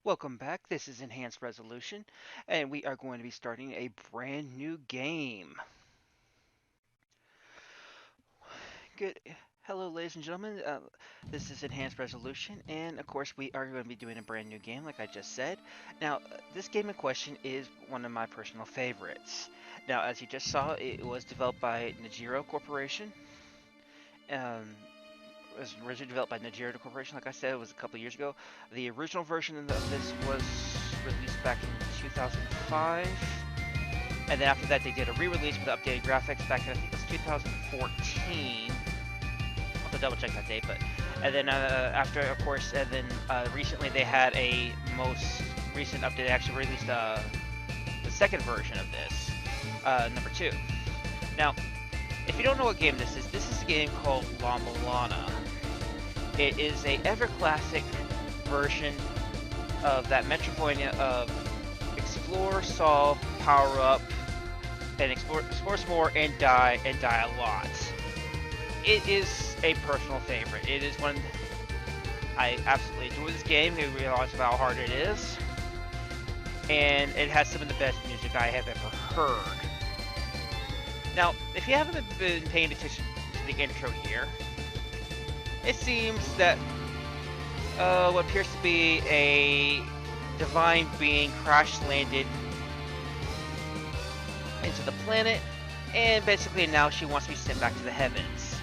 Welcome back. This is Enhanced Resolution, and we are going to be starting a brand new game. Good. Hello, ladies and gentlemen. This is Enhanced Resolution, and of course, we are going to be doing a brand new game, like I just said. Now, this game in question is one of my personal favorites. Now, as you just saw, it was developed by Najiro Corporation. Um, it was originally developed by Najiro Corporation, like I said, it was a couple years ago. The original version of this was released back in 2005. And then after that, they did a re-release with updated graphics back in, I think it was 2014. I'll have to double check that date, but and then after, of course, and then recently they had a most recent update. They actually released the second version of this, number 2. Now, if you don't know what game this is a game called La-Mulana. It is a ever-classic version of that Metroidvania of explore, solve, power up, and explore some more and die a lot. It is a personal favorite. It is one I absolutely enjoy this game. I realize how hard it is, and it has some of the best music I have ever heard. Now, if you haven't been paying attention to the intro here, it seems that what appears to be a divine being crash landed into the planet, and basically now she wants to be sent back to the heavens.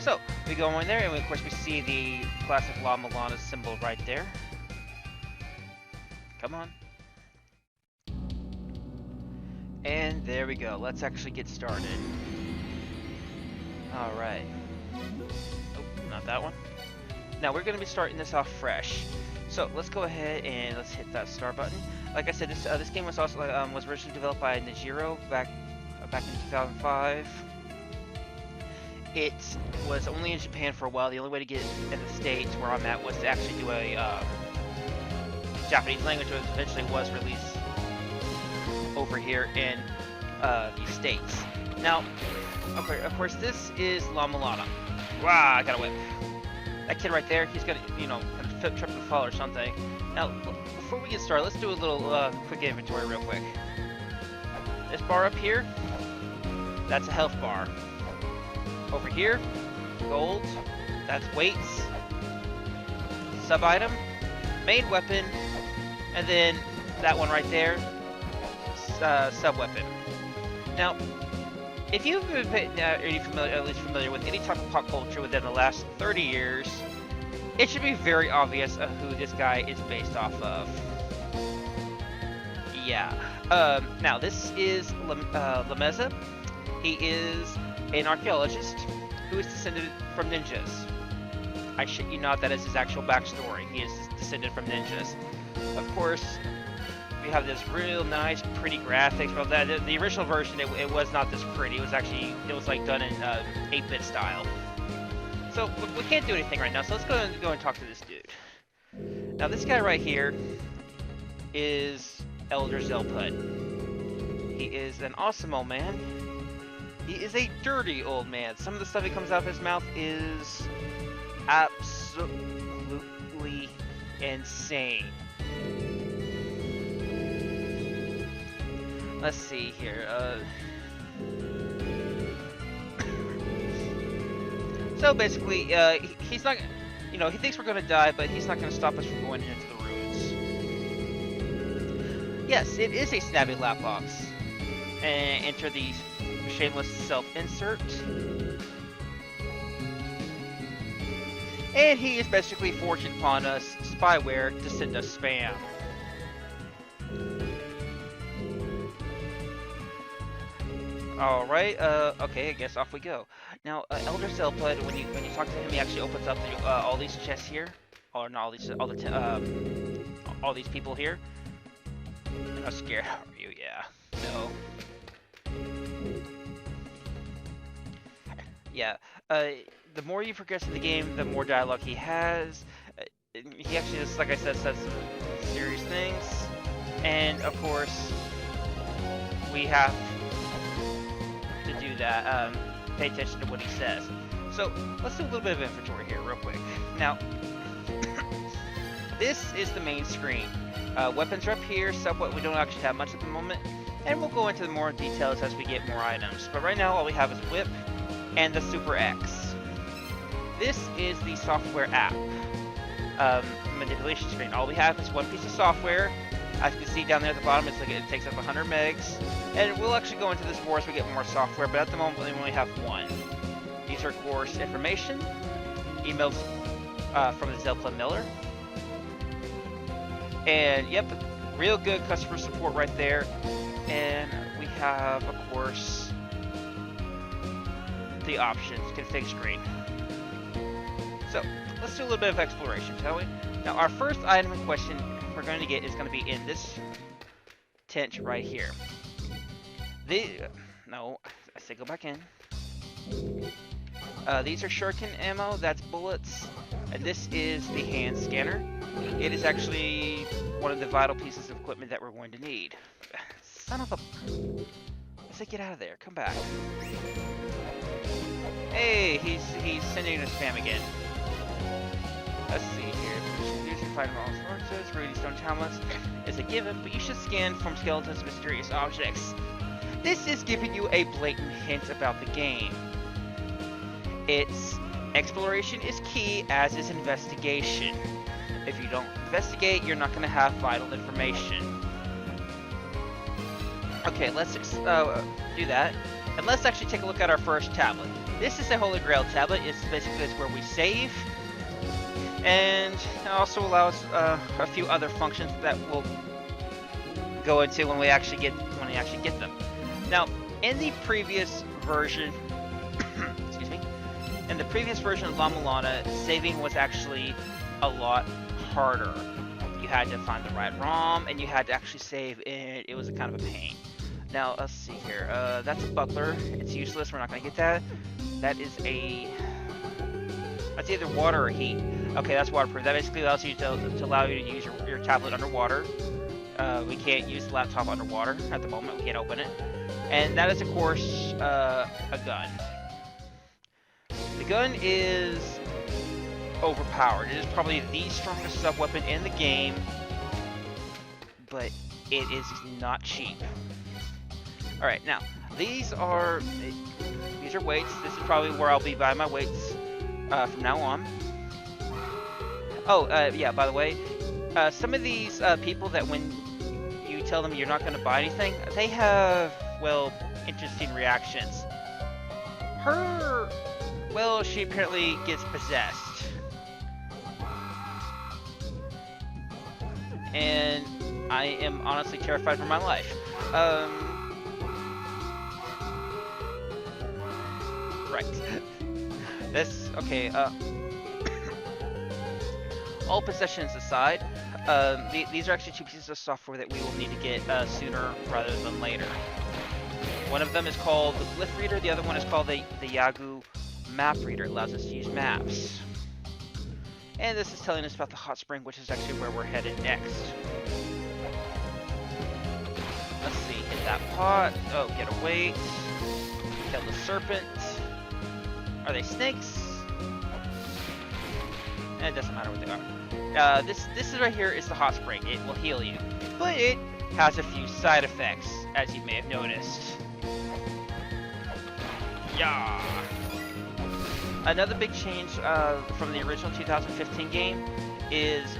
So we go in there, and of course we see the classic La-Mulana symbol right there. Come on. And there we go. Let's actually get started. Alright. Oh, not that one. Now we're going to be starting this off fresh. So let's go ahead and let's hit that start button. Like I said, this game was also was originally developed by Najiro back in 2005. It was only in Japan for a while. The only way to get it in the States, where I'm at, was to actually do a Japanese language, which eventually was released over here in the States. Now, okay, of course, this is La-Mulana. Wow, I got a whip. That kid right there, he's gonna, kind of trip and fall or something. Now, before we get started, let's do a little quick inventory real quick. This bar up here, that's a health bar. Over here, gold, that's weights. Sub-item, main weapon, and then that one right there, sub-weapon. Now, if you've been at least familiar with any type of pop culture within the last 30 years, it should be very obvious of who this guy is based off of. Yeah. Now, this is Lemeza. He is an archaeologist who is descended from ninjas. I shit you not, that is his actual backstory. He is descended from ninjas. Of course, we have this real nice, pretty graphics. Well, the original version, it was not this pretty. It was like done in 8-bit style. So we can't do anything right now. So let's go and talk to this dude. Now this guy right here is Elder Zelpud. He is an awesome old man. He is a dirty old man. Some of the stuff that comes out of his mouth is absolutely insane. Let's see here. So basically, he's not, he thinks we're gonna die, but he's not gonna stop us from going into the ruins. Yes, it is a snabby lapbox. And enter the shameless self-insert. And he is basically forged upon us spyware to send us spam. Alright, okay, I guess off we go. Now, Elder Zelpud, when you talk to him, he actually opens up all these chests here. Or not all these people here. How scared are you? Yeah. No. Yeah, the more you progress in the game, the more dialogue he has. He actually just, like I said, says some serious things. And, of course, we have to do that, pay attention to what he says. So, let's do a little bit of inventory here real quick. Now, This is the main screen. Weapons are up here, stuff what we don't actually have much at the moment, and we'll go into more details as we get more items. But right now all we have is Whip and the Super X. This is the software app manipulation screen. All we have is one piece of software. As you can see down there at the bottom, it takes up 100 megs. And we'll actually go into this more as we get more software, but at the moment we only have one. These are, of course, information, emails from the Zelda Miller. And yep, real good customer support right there. And we have, of course, the options, config screen. So let's do a little bit of exploration, shall we? Now our first item in question we're going to get is going to be in this tent right here. No, I say go back in. These are shuriken ammo, that's bullets, and this is the hand scanner. It is actually one of the vital pieces of equipment that we're going to need. Son of a... I say get out of there, come back. Hey, he's sending us spam again. Let's see here. Usually find all sources, Rudy Stone Tablets is a given, but you should scan from skeletons to mysterious objects. This is giving you a blatant hint about the game. Its exploration is key, as is investigation. If you don't investigate, you're not going to have vital information. Okay, let's do that. And let's actually take a look at our first tablet. This is a Holy Grail tablet. It's basically where we save. And it also allows a few other functions that we'll go into when we actually get them. Now, in the previous version, excuse me, in the previous version of La-Mulana, saving was actually a lot harder. You had to find the right ROM, and you had to actually save, and it was a kind of a pain. Now, let's see here. That's a buckler. It's useless. We're not going to get that. That is a... That's either water or heat. Okay, that's waterproof. That basically allows you to allow you to use your tablet underwater. We can't use the laptop underwater at the moment. We can't open it. And that is, of course, a gun. The gun is overpowered. It is probably the strongest sub-weapon in the game, but it is not cheap. Alright, now, these are weights. This is probably where I'll be buying my weights from now on. Oh, yeah, by the way, some of these people that when you tell them you're not going to buy anything, they have, well, interesting reactions. Well, she apparently gets possessed. And I am honestly terrified for my life. Right. Okay, all possessions aside, these are actually two pieces of software that we will need to get sooner rather than later. One of them is called the Glyph Reader, the other one is called the Yagu Map Reader. It allows us to use maps. And this is telling us about the hot spring, which is actually where we're headed next. Let's see, hit that pot. Oh, get a weight. Kill the serpent. Are they snakes? It doesn't matter what they are. This is right here is the hot spring. It will heal you, but it has a few side effects, as you may have noticed. Yeah. Another big change from the original 2015 game is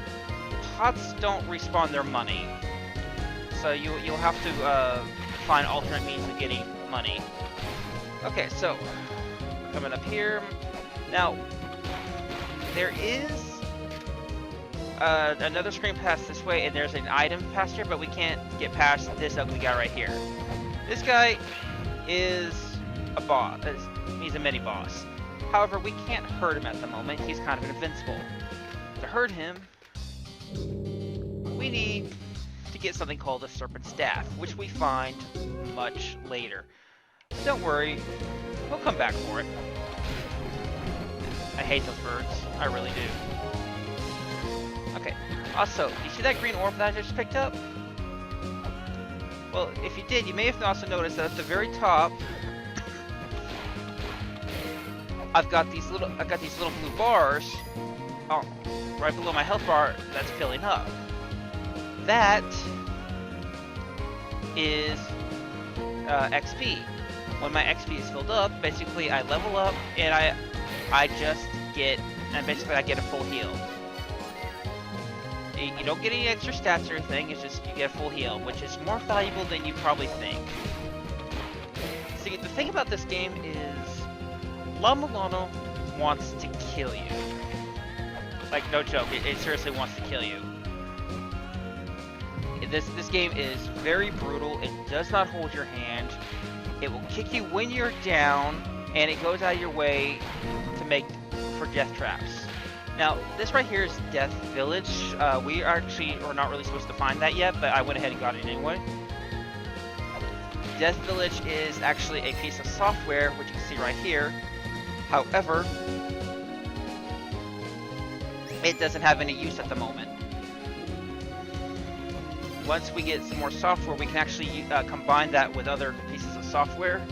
pots don't respawn their money, so you'll have to find alternate means of getting money. Okay, so coming up here now. There is another screen past this way, and there's an item past here, but we can't get past this ugly guy right here. This guy is a boss. He's a mini-boss. However, we can't hurt him at the moment. He's kind of invincible. To hurt him, we need to get something called a Serpent Staff, which we find much later. But don't worry, we'll come back for it. I hate those birds. I really do. Okay. Also, you see that green orb that I just picked up? Well, if you did, you may have also noticed that at the very top, I've got these little blue bars. Oh, right below my health bar that's filling up. That is XP. When my XP is filled up, basically I level up and I just get, and basically I get a full heal. You don't get any extra stats or anything, it's just you get a full heal, which is more valuable than you probably think. See, the thing about this game is La-Mulana wants to kill you. Like, no joke, it seriously wants to kill you. This game is very brutal, it does not hold your hand, it will kick you when you're down, and it goes out of your way to make for death traps. Now, this right here is Death Village. We are not really supposed to find that yet, but I went ahead and got it anyway. Death Village is actually a piece of software, which you can see right here. However, it doesn't have any use at the moment. Once we get some more software, we can actually combine that with other pieces of software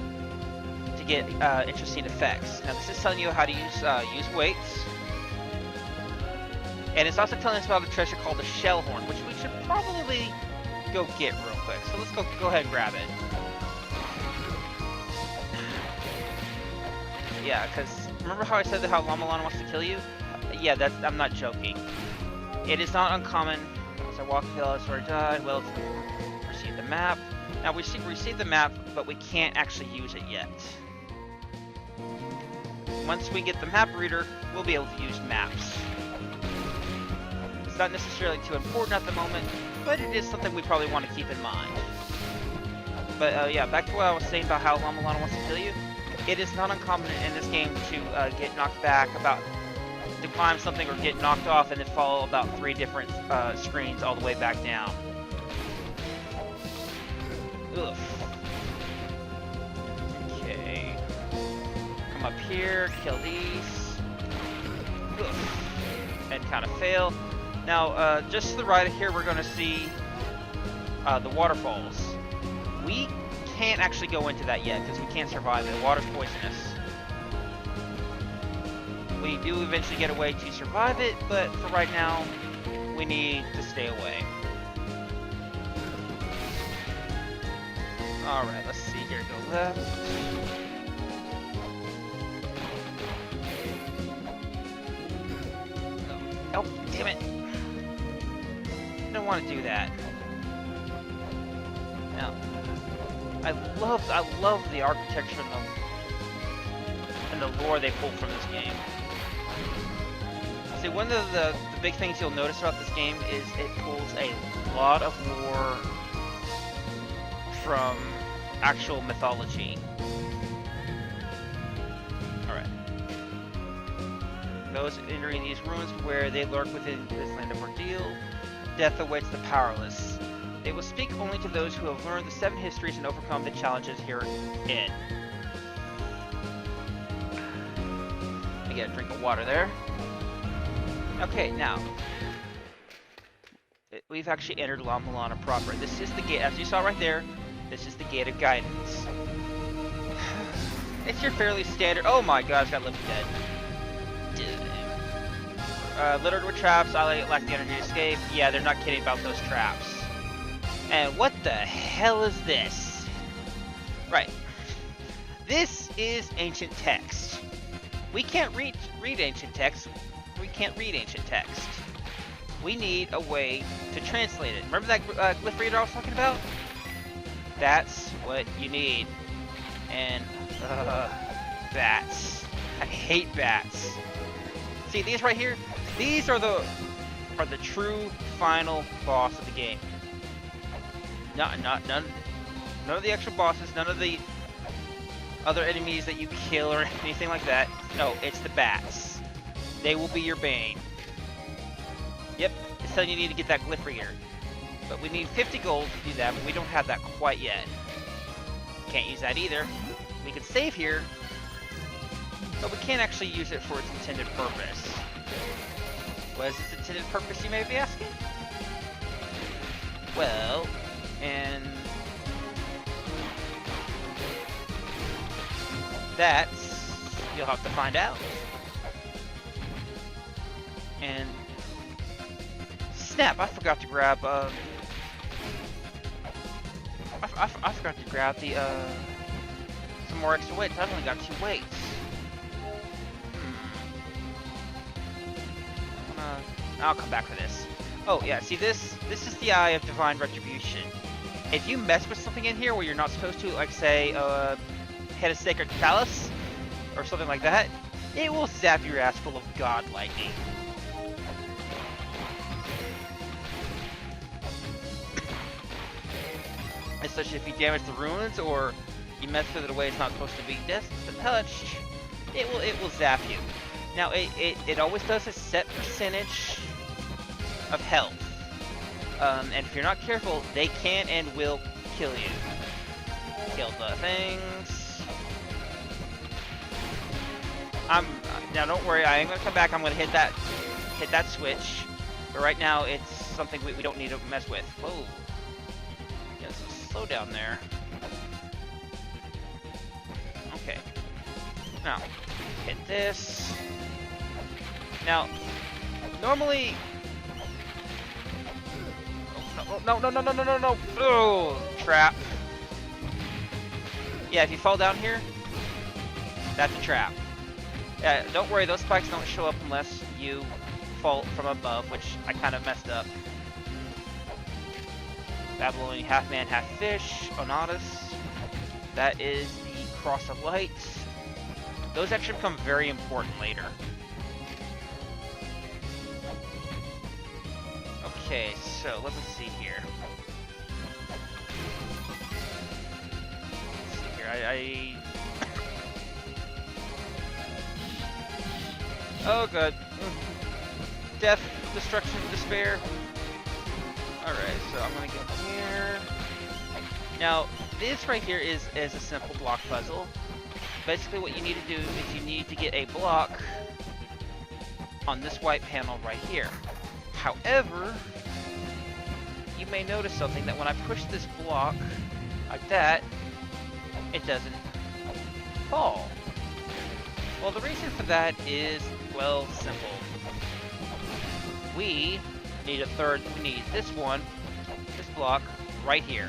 to get interesting effects. Now, this is telling you how to use weights. And it's also telling us about a treasure called the Shell Horn, which we should probably go get real quick. So let's go ahead and grab it. Yeah, because remember how I said that how La-Mulana wants to kill you? Yeah, I'm not joking. It is not uncommon. As I walk the hill, I sort of died. Well, receive the map. Now we received the map, but we can't actually use it yet. Once we get the map reader, we'll be able to use maps. It's not necessarily too important at the moment, but it is something we probably want to keep in mind. But yeah, back to what I was saying about how La-Mulana wants to kill you. It is not uncommon in this game to get knocked back, to climb something or get knocked off and then fall about 3 different screens all the way back down. Ugh. Okay. Come up here, kill these. Ugh. And kind of fail. Now, just to the right of here, we're going to see the waterfalls. We can't actually go into that yet because we can't survive it. Water's poisonous. We do eventually get a way to survive it, but for right now, we need to stay away. Alright, let's see here. Go left. Oh, damn it. I don't want to do that. Now, I love the architecture and the lore they pulled from this game. See, one of the big things you'll notice about this game is it pulls a lot of lore from actual mythology. Alright. Those entering these ruins where they lurk within this land of ordeal, death awaits the powerless. They will speak only to those who have learned the 7 histories and overcome the challenges herein. I get a drink of water there. Okay, now, we've actually entered La-Mulana proper. This is the gate, as you saw right there, this is the gate of guidance. It's your fairly standard, oh my god, it's got left dead. Littered with traps, I lack the energy to escape. Yeah, they're not kidding about those traps. And what the hell is this? Right. This is ancient text. We can't read ancient text. We can't read ancient text. We need a way to translate it. Remember that glyph reader I was talking about? That's what you need. And, bats. I hate bats. See, these right here? These are the true final boss of the game. None of the extra bosses, none of the other enemies that you kill or anything like that. No, it's the bats. They will be your bane. Yep, it's telling you need to get that glyph reader. But we need 50 gold to do that, but we don't have that quite yet. Can't use that either. We can save here, but we can't actually use it for its intended purpose. What is its intended purpose, you may be asking? Well, and that's, you'll have to find out. And snap! I forgot to grab, I forgot to grab the, some more extra weights. I've only got 2 weights. I'll come back for this. Oh, yeah, see this? This is the Eye of Divine Retribution. If you mess with something in here where you're not supposed to, like, say, hit a Sacred Chalice, or something like that, it will zap your ass full of God Lightning. Especially if you damage the ruins, or you mess with it in a way it's not supposed to be touched, it will zap you. Now, it always does a set percentage of health. And if you're not careful, they can and will kill you. Kill the things. Now don't worry, I am gonna come back. I'm gonna hit that switch. But right now, it's something we don't need to mess with. Whoa. Yeah, so slow down there. Okay. Now, hit this. Now, normally. No! Oh, trap. Yeah, if you fall down here, that's a trap. Yeah, don't worry, those spikes don't show up unless you fall from above, which I kind of messed up. Babylonian half man, half fish, Onatus. That is the Cross of Light. Those actually become very important later. Okay, so let me see here. Let's see here. Oh, good. Death, destruction, despair. Alright, so I'm gonna go here. Now, this right here is a simple block puzzle. Basically, what you need to do is you need to get a block on this white panel right here. However, you may notice something, that when I push this block like that, it doesn't fall. Well, the reason for that is, well, simple. We need we need this block right here.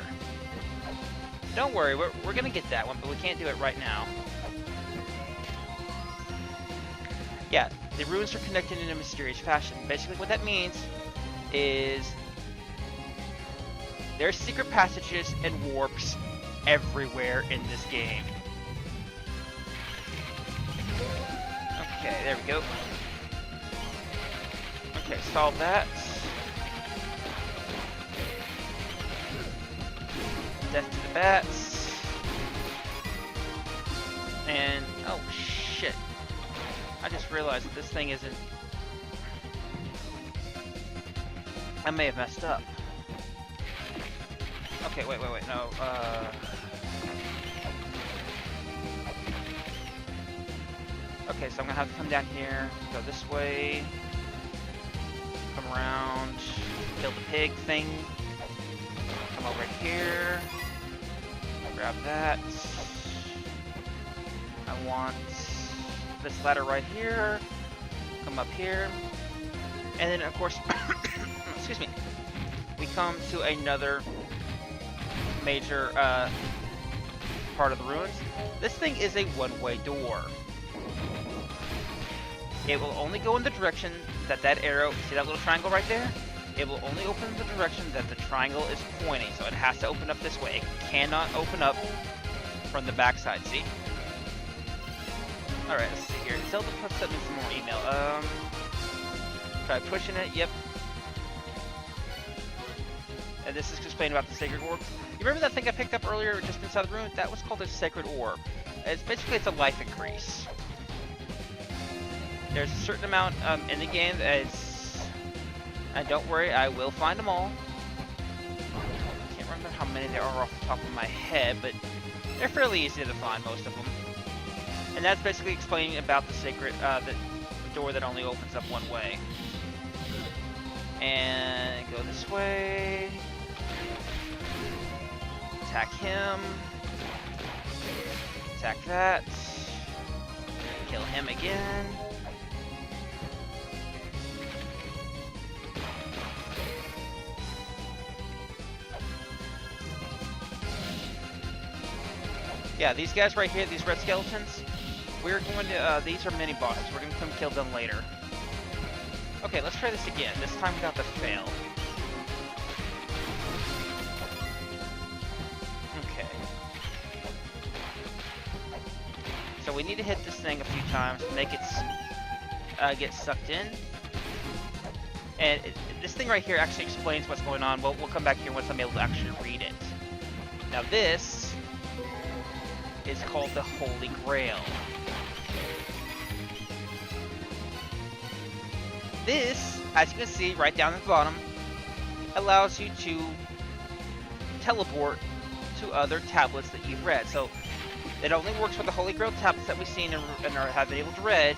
Don't worry, we're gonna get that one, but we can't do it right now. Yeah, the ruins are connected in a mysterious fashion. Basically what that means is there's secret passages and warps everywhere in this game. Okay, there we go. Okay, solve that. Death to the bats. And, oh shit. I just realized that this thing isn't... I may have messed up. Okay, wait, no, okay, so I'm gonna have to come down here, go this way, come around, kill the pig thing, come over here, grab that. I want this ladder right here, come up here, and then of course, excuse me, we come to another major part of the ruins. This thing is a one-way door. It will only go in the direction that arrow, see that little triangle right there? It will only open in the direction that the triangle is pointing, so it has to open up this way. It cannot open up from the backside, see? Alright, let's see here. Zelda sent me some more email. Try pushing it, yep. And this is explaining about the Sacred Orb. You remember that thing I picked up earlier just inside the room? That was called a Sacred Orb. It's a life increase. There's a certain amount in the game that is... And don't worry, I will find them all. I can't remember how many there are off the top of my head, but they're fairly easy to find, most of them. And that's basically explaining about the sacred, the door that only opens up one way. And go this way. Attack him. Attack that. Kill him again. Yeah, these guys right here, these red skeletons, we're going to, these are mini bosses. We're going to come kill them later. Okay, let's try this again. This time we got the fail. Okay. So we need to hit this thing a few times to make it get sucked in. And this thing right here actually explains what's going on. We'll come back here once I'm able to actually read it. Now this is called the Holy Grail. This, as you can see right down at the bottom, allows you to teleport to other tablets that you've read. So it only works with the Holy Grail tablets that we've seen and have been able to read.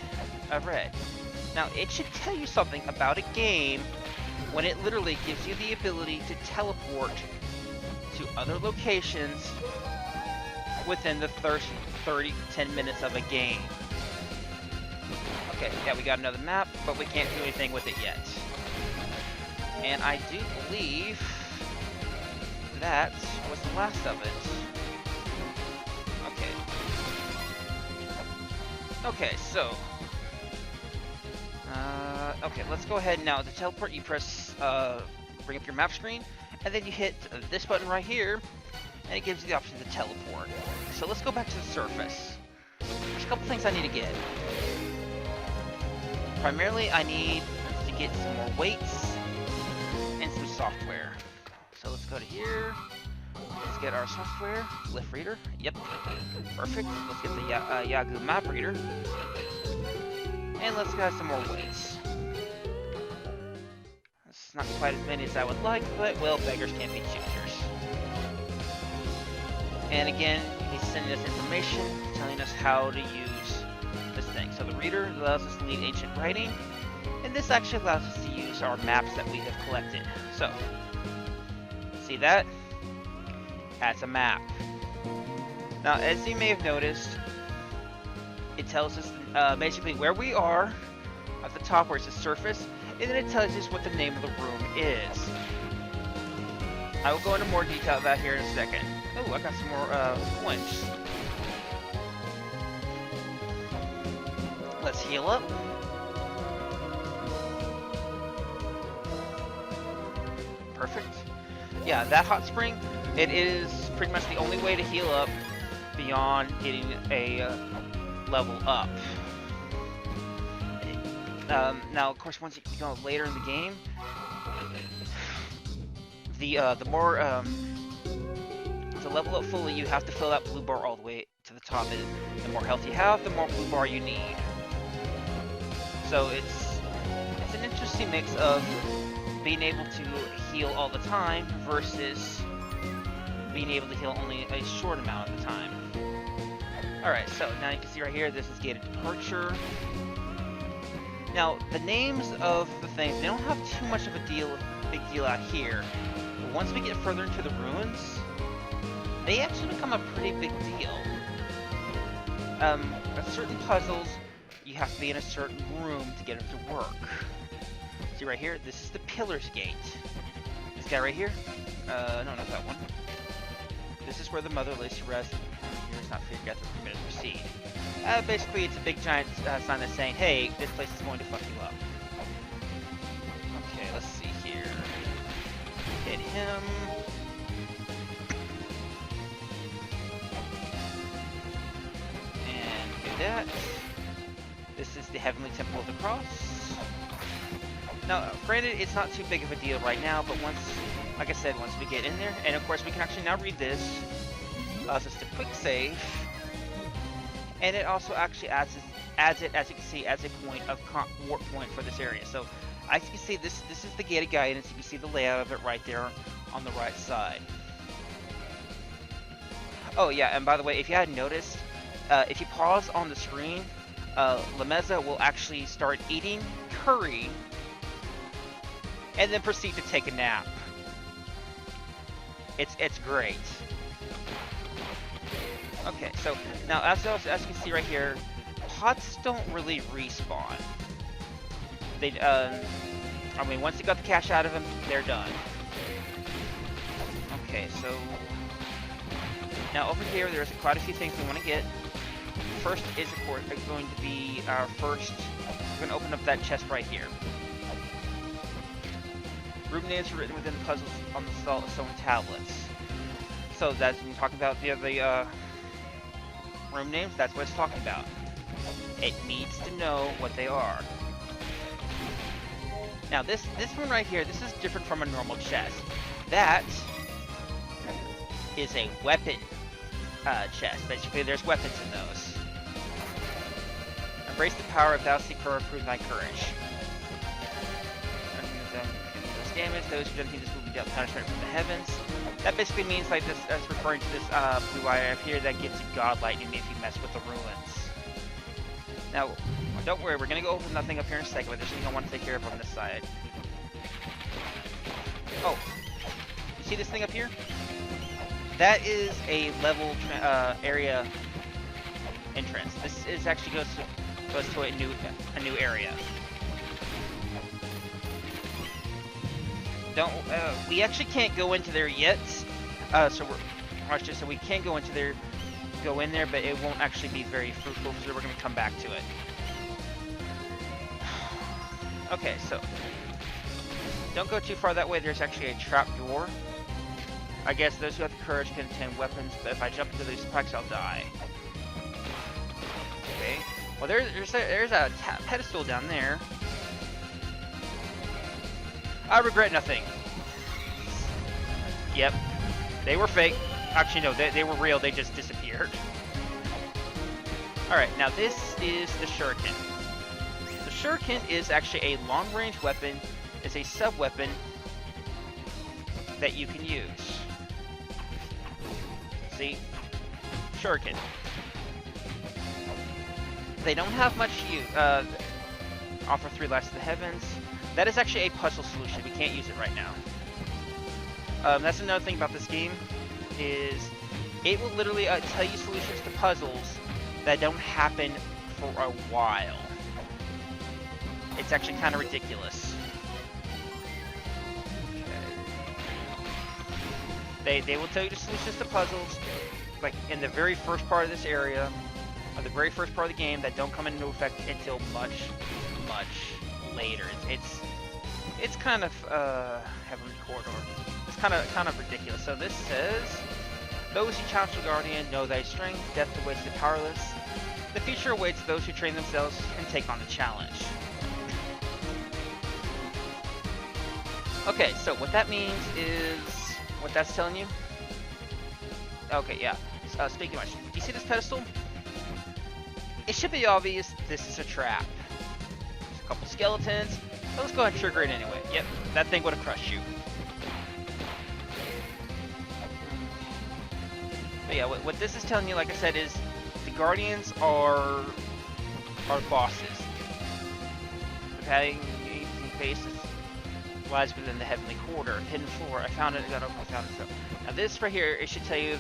Now it should tell you something about a game when it literally gives you the ability to teleport to other locations within the first 10 minutes of a game. Okay, yeah, we got another map, but we can't do anything with it yet. And I do believe that was the last of it. Okay, so... okay, let's go ahead now. To teleport, you press, bring up your map screen, and then you hit this button right here, and it gives you the option to teleport. So let's go back to the surface. There's a couple things I need to get. Primarily, I need to get some more weights and some software. So let's go to here. Let's get our software. Lift reader. Yep. Perfect. Let's get the Yagoo map reader. And let's get some more weights. It's not quite as many as I would like, but, well, beggars can't be choosers. And again, he's sending us information, telling us how to use this thing. So the reader allows us to read ancient writing, and this actually allows us to use our maps that we have collected. So, see that? That's a map. Now, as you may have noticed, it tells us basically where we are at the top where it says surface, and then it tells us what the name of the room is. I will go into more detail about that here in a second. Oh, I got some more points. Let's heal up. Perfect. Yeah, that hot spring, it is pretty much the only way to heal up beyond getting a level up. Now, of course, once you go later in the game, the more to level up fully, you have to fill that blue bar all the way to the top. And the more health you have, the more blue bar you need. So it's an interesting mix of being able to heal all the time versus being able to heal only a short amount of the time. Alright, so now you can see right here, this is gated departure. Now, the names of the things, they don't have too much of a big deal out here. But once we get further into the ruins, they actually become a pretty big deal. At certain puzzles, you have to be in a certain room to get them to work. See right here, this is the Pillar's Gate. This guy right here, no, not that one. This is where the mother lays to rest. Here is not figured out to permit to proceed. Basically, it's a big giant sign that's saying, hey, this place is going to fuck you up. Okay, let's see here. Hit him. And do that. This is the Heavenly Temple of the Cross. Now, granted, it's not too big of a deal right now, but once, like I said, once we get in there, and of course we can actually now read this, allows us to quick save, and it also actually adds it, as you can see, as a point of warp point for this area. So, as you can see, this is the gated guidance. You can see the layout of it right there on the right side. Oh yeah, and by the way, if you hadn't noticed, if you pause on the screen, Lameza will actually start eating curry and then proceed to take a nap. It's great. Okay, so now as you can see right here, pots don't really respawn. They I mean, once you got the cash out of them, they're done. Okay, so Now over here, there's quite a few things we want to get. First is, of course, going to be our first. We're going to open up that chest right here. Room names are written within the puzzles on the stone tablets. So that's when you're talking about the room names. That's what it's talking about. It needs to know what they are. Now this one right here, this is different from a normal chest. That is a weapon chest. Basically, there's weapons in those. Embrace the power of thou seek her, prove thy courage. Damage, those who don't think this will be dealt punishment from the heavens. That basically means, like, this, that's referring to this blue wire up here that gives you god lightning if you mess with the ruins. Now, don't worry, we're gonna go open that thing up here in a second, but there's something I want to take care of on this side. Oh, you see this thing up here? That is a level area entrance. This is actually goes to a new area. We actually can't go into there yet. So we can't go into there, but it won't actually be very fruitful. So we're gonna come back to it. Okay, so don't go too far that way. There's actually a trap door. I guess those who have the courage can obtain weapons, but if I jump into these spikes, I'll die. Okay. Well, there's a pedestal down there. I regret nothing. Yep. They were fake. Actually, no, they were real. They just disappeared. Alright, now this is the shuriken. The shuriken is actually a long-range weapon. It's a sub-weapon that you can use. See? Shuriken. They don't have much use. Offer 3 lights to the heavens. That is actually a puzzle solution. We can't use it right now. That's another thing about this game, is it will literally tell you solutions to puzzles that don't happen for a while. It's actually kind of ridiculous. Okay. They will tell you the solutions to puzzles, like in the very first part of this area, or the very first part of the game, that don't come into effect until much, much later. It's kind of Heavenly Corridor. It's kind of ridiculous. So this says, those who challenge the Guardian know thy strength, death awaits the powerless. The future awaits those who train themselves and take on the challenge. Okay, so what that means is, what that's telling you. Okay, yeah. Speaking of which, do you see this pedestal? It should be obvious this is a trap. There's a couple skeletons. So let's go ahead and trigger it anyway. Yep, that thing would have crushed you. But yeah, what this is telling you, like I said, is the Guardians are bosses. The padding faces lies within the Heavenly Corridor. Hidden floor. I found it. I found it. Now this right here, it should tell you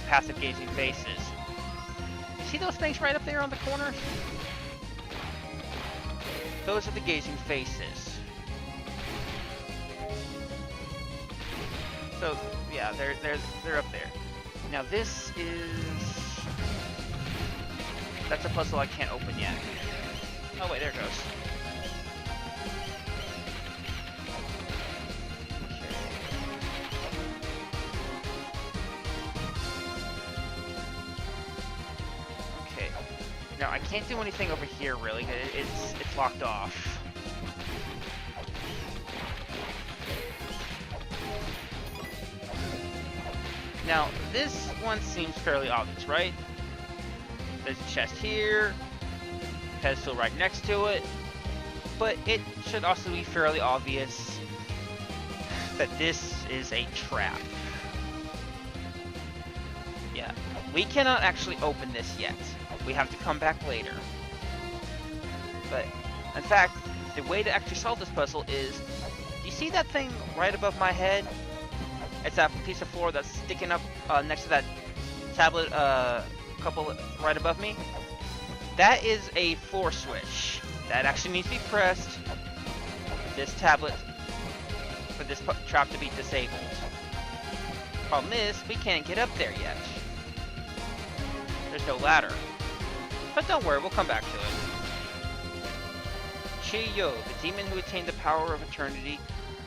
passive gazing faces. You see those things right up there on the corner? Those are the gazing faces. So yeah, they're up there. Now this is, that's a puzzle I can't open yet. Oh wait, there it goes. Okay. Now I can't do anything over here really. It's locked off. Now, this one seems fairly obvious, right? There's a chest here, pedestal right next to it, but it should also be fairly obvious that this is a trap. Yeah, we cannot actually open this yet. We have to come back later. But, in fact, the way to actually solve this puzzle is, do you see that thing right above my head? It's that piece of floor that's sticking up next to that tablet couple right above me. That is a floor switch. That actually needs to be pressed for this tablet, for this trap to be disabled. Problem is, we can't get up there yet. There's no ladder. But don't worry, we'll come back to it. Chi-Yo, the demon who attained the power of eternity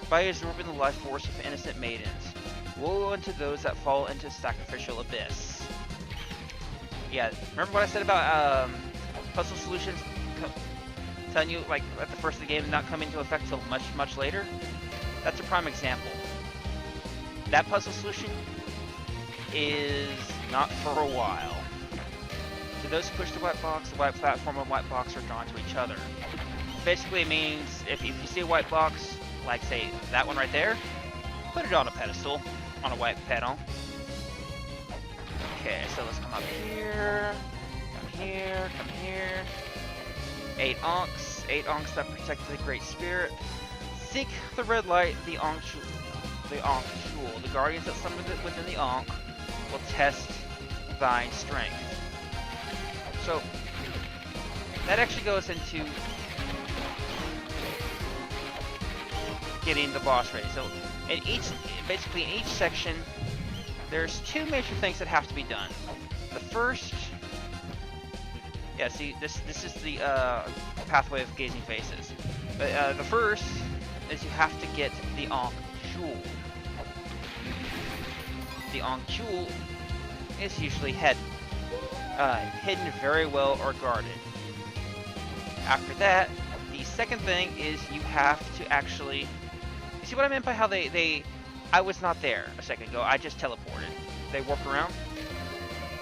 by absorbing the life force of innocent maidens. Woe unto those that fall into sacrificial abyss. Yeah, remember what I said about puzzle solutions telling you, like, at the first of the game not coming into effect till much, much later? That's a prime example. That puzzle solution is not for a while. To those who push the white box, the white platform and white box are drawn to each other. Basically, it means if you see a white box, like, say, that one right there, put it on a pedestal, on a white panel. Okay, so let's come up here, come here, come here. 8 Ankhs that protect the Great Spirit. Seek the red light, the Ankh Jewel. The guardians that summon within the Ankh will test thine strength. So, that actually goes into getting the boss ready. So, basically in each section, there's 2 major things that have to be done. The first, yeah, see, this is the pathway of gazing faces. But the first is you have to get the Ankh Jewel. The Ankh Jewel is usually hidden very well or guarded. After that, the second thing is you have to actually... You see what I meant by how I was not there a second ago, I just teleported. They warp around.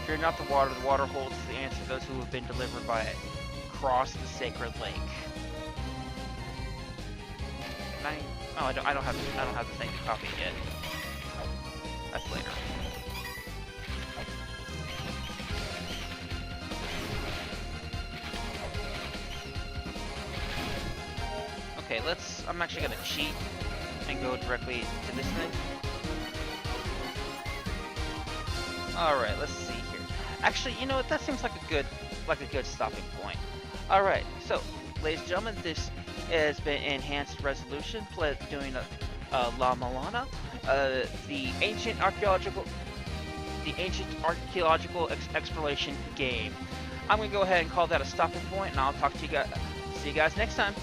Fear not the water holds the answer to those who have been delivered by it. Cross the sacred lake. I don't have the thing to copy yet. That's later. Okay, I'm actually gonna cheat and go directly to this thing. Alright, let's see here. Actually, you know what, that seems like a good stopping point. Alright, so, ladies and gentlemen, this has been Enhanced Resolution, doing La-Mulana, the ancient archaeological exploration game. I'm gonna go ahead and call that a stopping point, and I'll talk to you guys. See you guys next time.